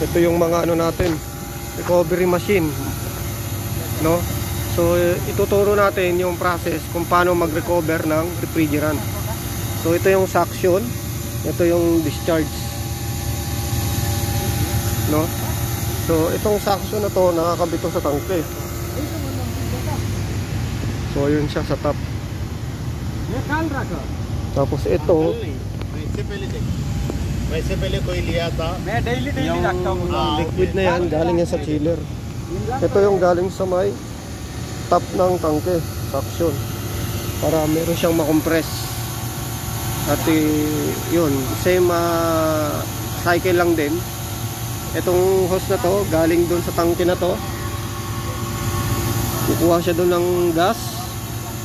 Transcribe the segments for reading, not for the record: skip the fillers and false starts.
Ito yung mga ano natin, recovery machine, no? So ituturo natin yung process kung paano mag-recover ng refrigerant. So ito yung suction, ito yung discharge, no? So itong suction na to nakakabit to sa tangke. So yun siya sa top. Tapos ito yung liquid na yan, galing yan sa chiller. Ito yung galing sa may top ng tangke, suction, para meron siyang makompress. At yun, same cycle lang din. Itong hose na to, galing dun sa tangke na to, kukuha siya dun ng gas,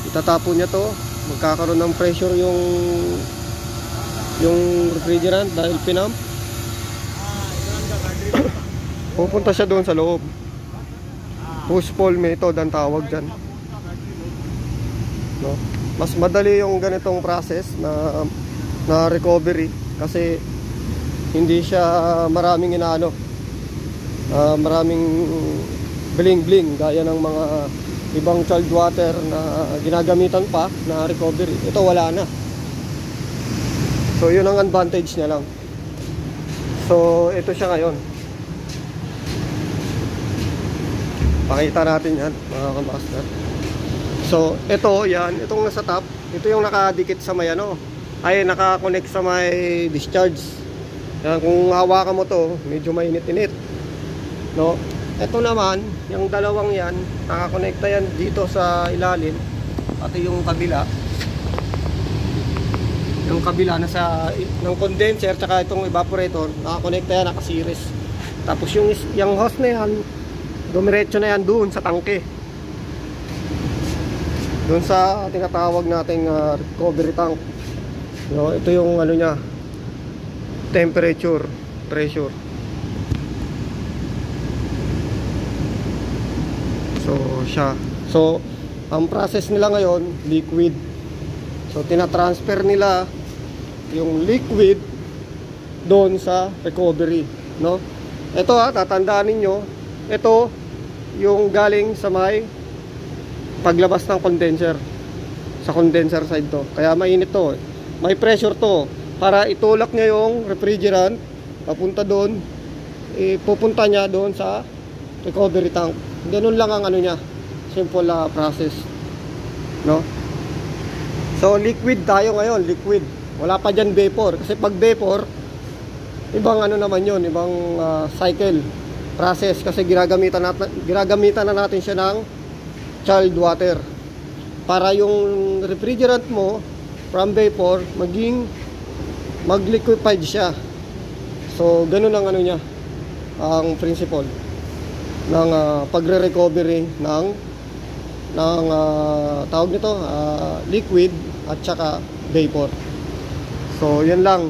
itatapon niya to, magkakaroon ng pressure yung refrigerant dahil pinump. Pupunta siya doon sa loob. Push-pull method ang tawag dyan, no? Mas madali yung ganitong process na recovery kasi hindi siya maraming inaano, maraming bling-bling gaya ng mga ibang chilled water na ginagamitan pa na recovery. Ito wala na. So yun ang advantage niya lang. So ito siya ngayon. Pakita natin yan, mga kamaster. So ito yan, itong nasa top, ito yung nakadikit sa may ano, ay nakakonect sa may discharge. Yan, kung hawakan mo to, medyo mainit-init, no? Ito naman, yung dalawang yan, nakakonekta yan dito sa ilalim, pati yung kabila. Yung kabila nasa ng condenser tsaka itong evaporator, nakakonekta yan, naka-series. Tapos yung hose na yan, dumiretso na yan doon sa tangke, doon sa tinatawag nating recovery tank, no? Ito yung ano niya, temperature, pressure. So siya, so ang process nila ngayon, liquid. So tinatransfer nila yung liquid doon sa recovery, no? Ito tatandaan ninyo, ito yung galing sa may paglabas ng condenser, sa condenser side to, kaya mainit to, may pressure to para itulak niya yung refrigerant papunta doon, pupunta niya doon sa recovery tank. Ganun lang ang ano niya, simple process, no? So liquid tayo ngayon, liquid. Wala pa dyan vapor. Kasi pag vapor, ibang ano naman yun, ibang cycle process. Kasi ginagamitan na natin siya ng chilled water para yung refrigerant mo from vapor mag-liquefied siya. So ganun ang ano niya, ang principle ng pagre-recovery ng tawag nito, liquid at saka vapor. So yan lang,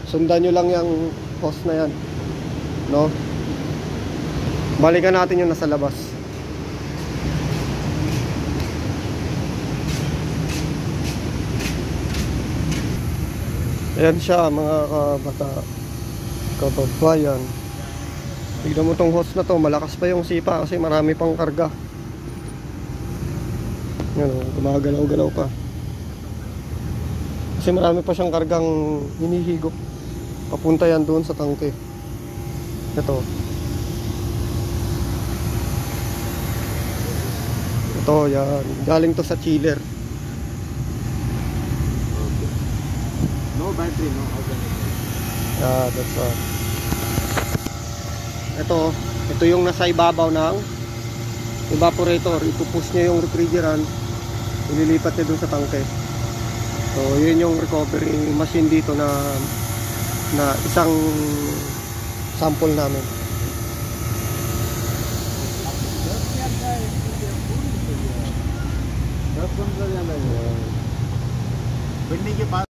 sundan nyo lang yung hose na yan, no? Balikan natin yung nasa labas. Ayan siya, mga kababayan. Tignan mo tong hose na to, malakas pa yung sipa kasi marami pang karga. Yan, gumagalaw-galaw pa kasi marami pa siyang kargang hinihigop. Papunta yan doon sa tangke. Ito yan, galing to sa chiller. No battery, no organic. Yeah, that's right. Ito yung nasa ibabaw ng evaporator. Ipupush niya yung refrigerant, ililipat niya dun sa tangke. So yun yung recovery machine dito na isang sample namin.